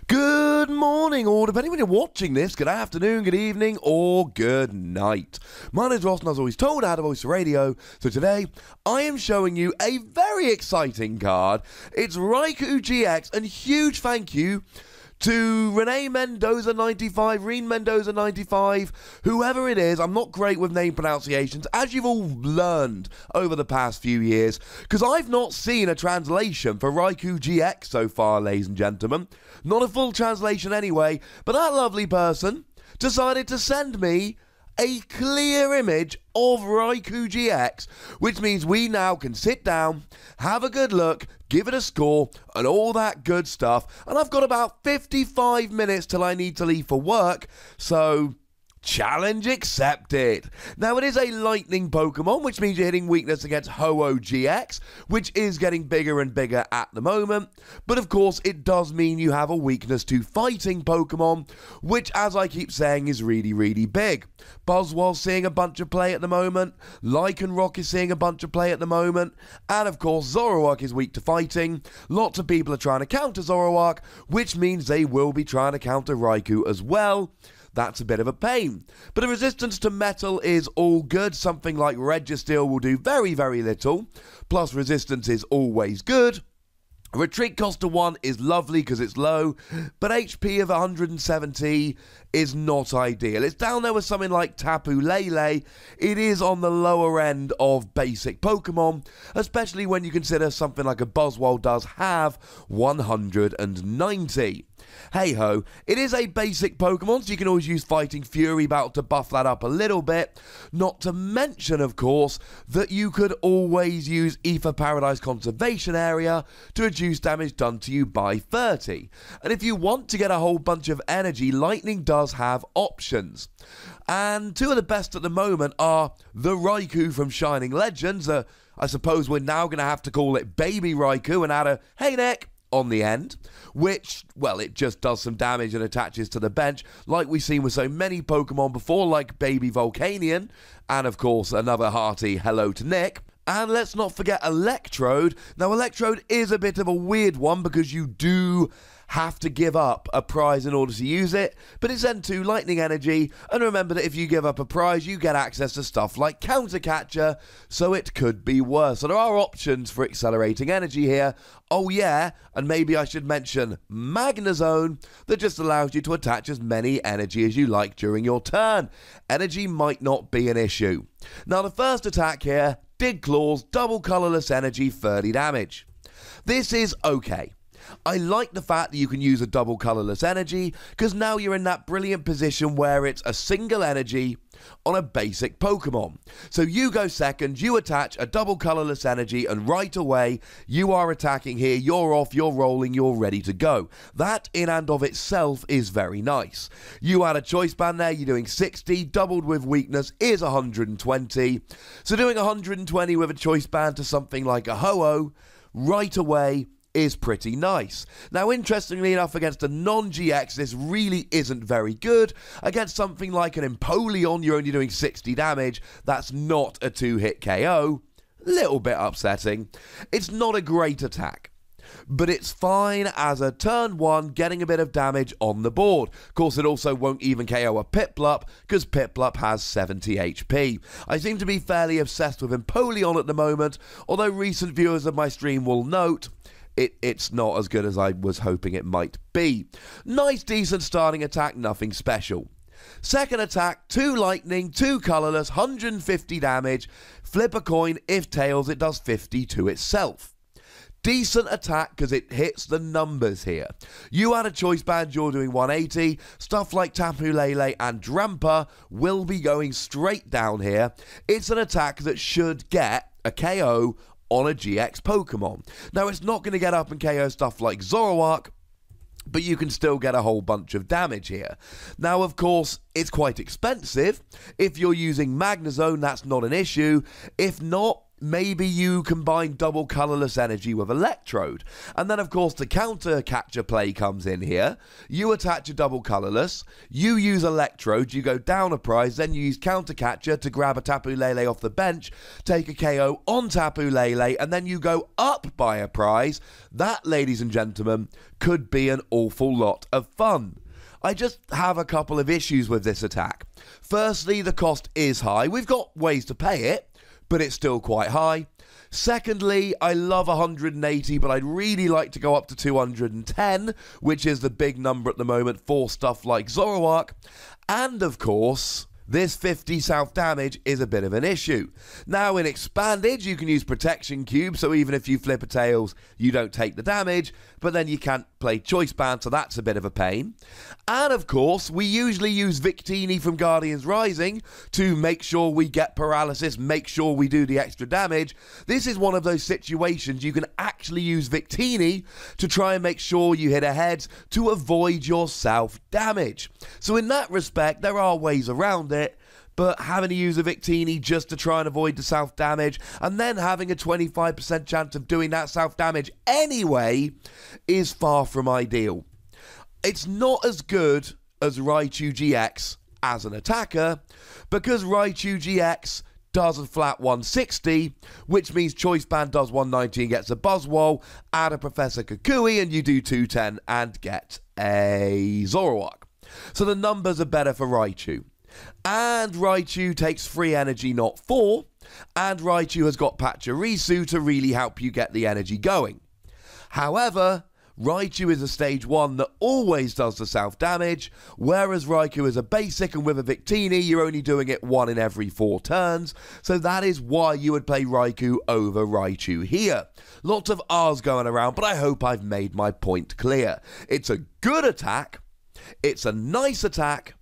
Good morning, or depending when you're watching this, good afternoon, good evening, or good night. My name's Ross, and as always told, I had a voice for radio, so today I am showing you a very exciting card. It's Raikou GX, and huge thank you to Renee Mendoza 95, Reen Mendoza 95, whoever it is. I'm not great with name pronunciations, as you've all learned over the past few years, because I've not seen a translation for Raikou GX so far, ladies and gentlemen. Not a full translation anyway, but that lovely person decided to send me a clear image of Raikou GX, which means we now can sit down, have a good look, give it a score, and all that good stuff. And I've got about 55 minutes till I need to leave for work, so challenge accepted. Now, it is a lightning Pokemon, which means you're hitting weakness against Ho-Oh GX, which is getting bigger and bigger at the moment. But of course, it does mean you have a weakness to fighting Pokemon, which, as I keep saying, is really, really big. Buzzwole's seeing a bunch of play at the moment. Lycanroc is seeing a bunch of play at the moment. And of course, Zoroark is weak to fighting. Lots of people are trying to counter Zoroark, which means they will be trying to counter Raikou as well. That's a bit of a pain. But the resistance to metal is all good. Something like Registeel will do very, very little. Plus, resistance is always good. Retreat cost to 1 is lovely because it's low, but HP of 170 is not ideal. It's down there with something like Tapu Lele. It is on the lower end of basic Pokemon, especially when you consider something like a Buzzwole does have 190. Hey ho, it is a basic Pokemon, so you can always use Fighting Fury Battle to buff that up a little bit. Not to mention, of course, that you could always use Ether Paradise Conservation Area to reduce damage done to you by 30. And if you want to get a whole bunch of energy, Lightning does have options. And two of the best at the moment are the Raikou from Shining Legends. I suppose we're now going to have to call it Baby Raikou and add a "Hey Nick" on the end, which, well, it just does some damage and attaches to the bench, like we've seen with so many Pokemon before, like Baby Volcanion, and of course another hearty hello to Nick. And let's not forget Electrode. Now, Electrode is a bit of a weird one because you do have to give up a prize in order to use it, but it's N2 Lightning Energy, and remember that if you give up a prize, you get access to stuff like Counter Catcher, so it could be worse. So there are options for accelerating energy here. Oh yeah, and maybe I should mention Magnezone, that just allows you to attach as many energy as you like during your turn. Energy might not be an issue. Now, the first attack here, Dig Claws, double colorless energy, 30 damage. This is okay. I like the fact that you can use a double colorless energy, because now you're in that brilliant position where it's a single energy on a basic Pokemon. So you go second, you attach a double colorless energy, and right away you are attacking here, you're off, you're rolling, you're ready to go. That in and of itself is very nice. You add a choice band there, you're doing 60, doubled with weakness is 120. So doing 120 with a choice band to something like a Ho-Oh right away is pretty nice. Now, interestingly enough, against a non-GX, this really isn't very good. Against something like an Empoleon, you're only doing 60 damage. That's not a 2-hit KO. Little bit upsetting. It's not a great attack, but it's fine as a turn 1, getting a bit of damage on the board. Of course, it also won't even KO a Piplup, because Piplup has 70 HP. I seem to be fairly obsessed with Empoleon at the moment, although recent viewers of my stream will note it's not as good as I was hoping it might be. Nice, decent starting attack, nothing special. Second attack, 2 lightning, 2 colorless, 150 damage. Flip a coin, if tails, it does 50 to itself. Decent attack because it hits the numbers here. You add a choice band, you're doing 180. Stuff like Tapu Lele and Drampa will be going straight down here. It's an attack that should get a KO on a GX Pokemon. Now, it's not going to get up and KO stuff like Zoroark, but you can still get a whole bunch of damage here. Now, of course, it's quite expensive. If you're using Magnezone, that's not an issue. If not, maybe you combine double colourless energy with electrode. And then, of course, the counter catcher play comes in here. You attach a double colourless, you use electrode, you go down a prize, then you use counter catcher to grab a Tapu Lele off the bench, take a KO on Tapu Lele, and then you go up by a prize. That, ladies and gentlemen, could be an awful lot of fun. I just have a couple of issues with this attack. Firstly, the cost is high. We've got ways to pay it, but it's still quite high. Secondly, I love 180, but I'd really like to go up to 210, which is the big number at the moment for stuff like Zoroark. And of course, this 50 south damage is a bit of an issue. Now in Expanded, you can use Protection Cube, so even if you flip a Tails, you don't take the damage, but then you can't play Choice Band, so that's a bit of a pain. And of course, we usually use Victini from Guardians Rising to make sure we get paralysis, make sure we do the extra damage. This is one of those situations you can actually use Victini to try and make sure you hit a heads to avoid your self damage. So in that respect, there are ways around it, but having to use a Victini just to try and avoid the self damage, and then having a 25% chance of doing that self damage anyway, is far from ideal. It's not as good as Raikou GX as an attacker, because Raikou GX does a flat 160, which means Choice Band does 190 and gets a Buzzwole, add a Professor Kukui, and you do 210 and get a Zoroark. So the numbers are better for Raikou. And Raikou takes 3 energy, not 4, and Raikou has got Pachirisu to really help you get the energy going. However, Raikou is a stage 1 that always does the self damage, whereas Raikou is a basic, and with a Victini you're only doing it 1 in every 4 turns, so that is why you would play Raikou over Raikou here. Lots of R's going around, but I hope I've made my point clear. It's a good attack, it's a nice attack,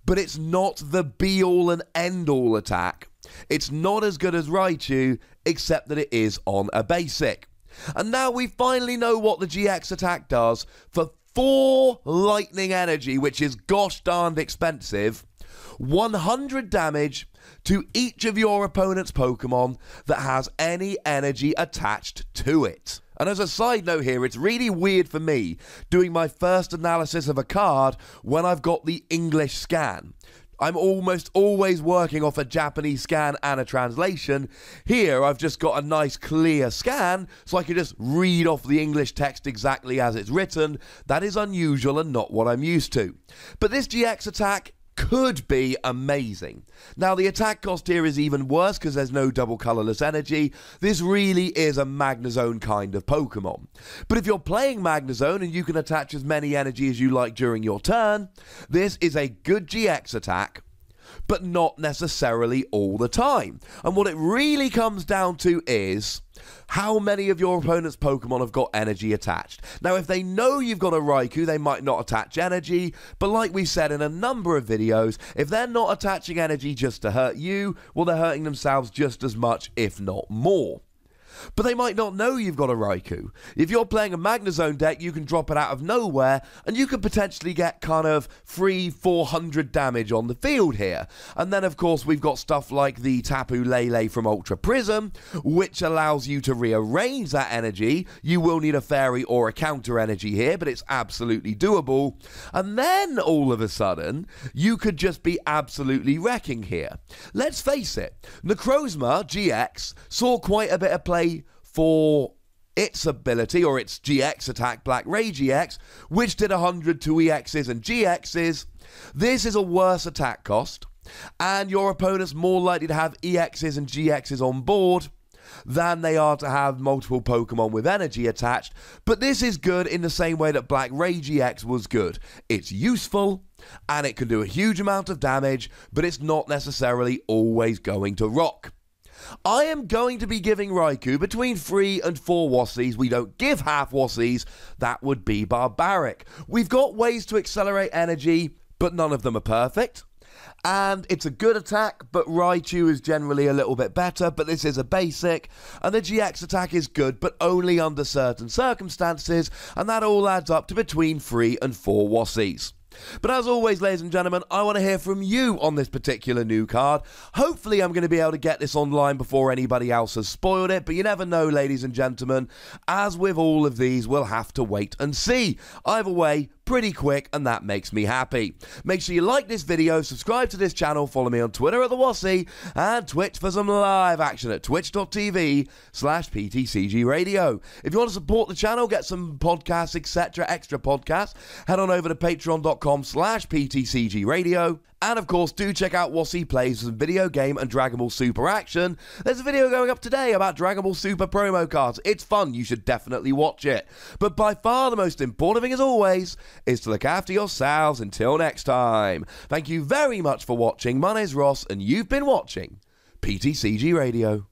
but it's not the be-all and end-all attack. It's not as good as Raikou, except that it is on a basic. And now we finally know what the GX attack does for 4 lightning energy, which is gosh darned expensive. 100 damage to each of your opponent's Pokemon that has any energy attached to it. And as a side note here, it's really weird for me doing my first analysis of a card when I've got the English scan. I'm almost always working off a Japanese scan and a translation. Here, I've just got a nice clear scan, so I can just read off the English text exactly as it's written. That is unusual and not what I'm used to. But this GX attack could be amazing. Now the attack cost here is even worse because there's no double colourless energy. This really is a Magnezone kind of Pokemon. But if you're playing Magnezone and you can attach as many energy as you like during your turn, this is a good GX attack, but not necessarily all the time. And what it really comes down to is how many of your opponent's Pokemon have got energy attached. Now, if they know you've got a Raikou, they might not attach energy, but like we said in a number of videos, if they're not attaching energy just to hurt you, well, they're hurting themselves just as much, if not more. But they might not know you've got a Raikou. If you're playing a Magnezone deck, you can drop it out of nowhere, and you could potentially get kind of 300-400 damage on the field here. And then, of course, we've got stuff like the Tapu Lele from Ultra Prism, which allows you to rearrange that energy. You will need a fairy or a counter energy here, but it's absolutely doable. And then, all of a sudden, you could just be absolutely wrecking here. Let's face it, Necrozma GX saw quite a bit of play for its ability, or its GX attack, Black Ray GX, which did 100 to EXs and GXs. This is a worse attack cost, and your opponent's more likely to have EXs and GXs on board than they are to have multiple Pokemon with energy attached. But this is good in the same way that Black Ray GX was good. It's useful, and it can do a huge amount of damage, but it's not necessarily always going to rock. I am going to be giving Raikou between 3 and 4 Wassies. We don't give half Wassies. That would be barbaric. We've got ways to accelerate energy, but none of them are perfect. And it's a good attack, but Raikou is generally a little bit better, but this is a basic. And the GX attack is good, but only under certain circumstances, and that all adds up to between 3 and 4 Wassies. But as always, ladies and gentlemen, I want to hear from you on this particular new card. Hopefully I'm going to be able to get this online before anybody else has spoiled it, but you never know, ladies and gentlemen. As with all of these, we'll have to wait and see. Either way, pretty quick, and that makes me happy. Make sure you like this video, subscribe to this channel, follow me on Twitter at the Wassy, and Twitch for some live action at twitch.tv/PTCGRadio. If you want to support the channel, get some podcasts, etc., extra podcasts, head on over to patreon.com/PTCGRadio. And of course, do check out Wassy Plays for some video game and Dragon Ball Super action. There's a video going up today about Dragon Ball Super promo cards. It's fun, you should definitely watch it. But by far the most important thing, as always, is to look after yourselves. Until next time. Thank you very much for watching. My name's Ross, and you've been watching PTCG Radio.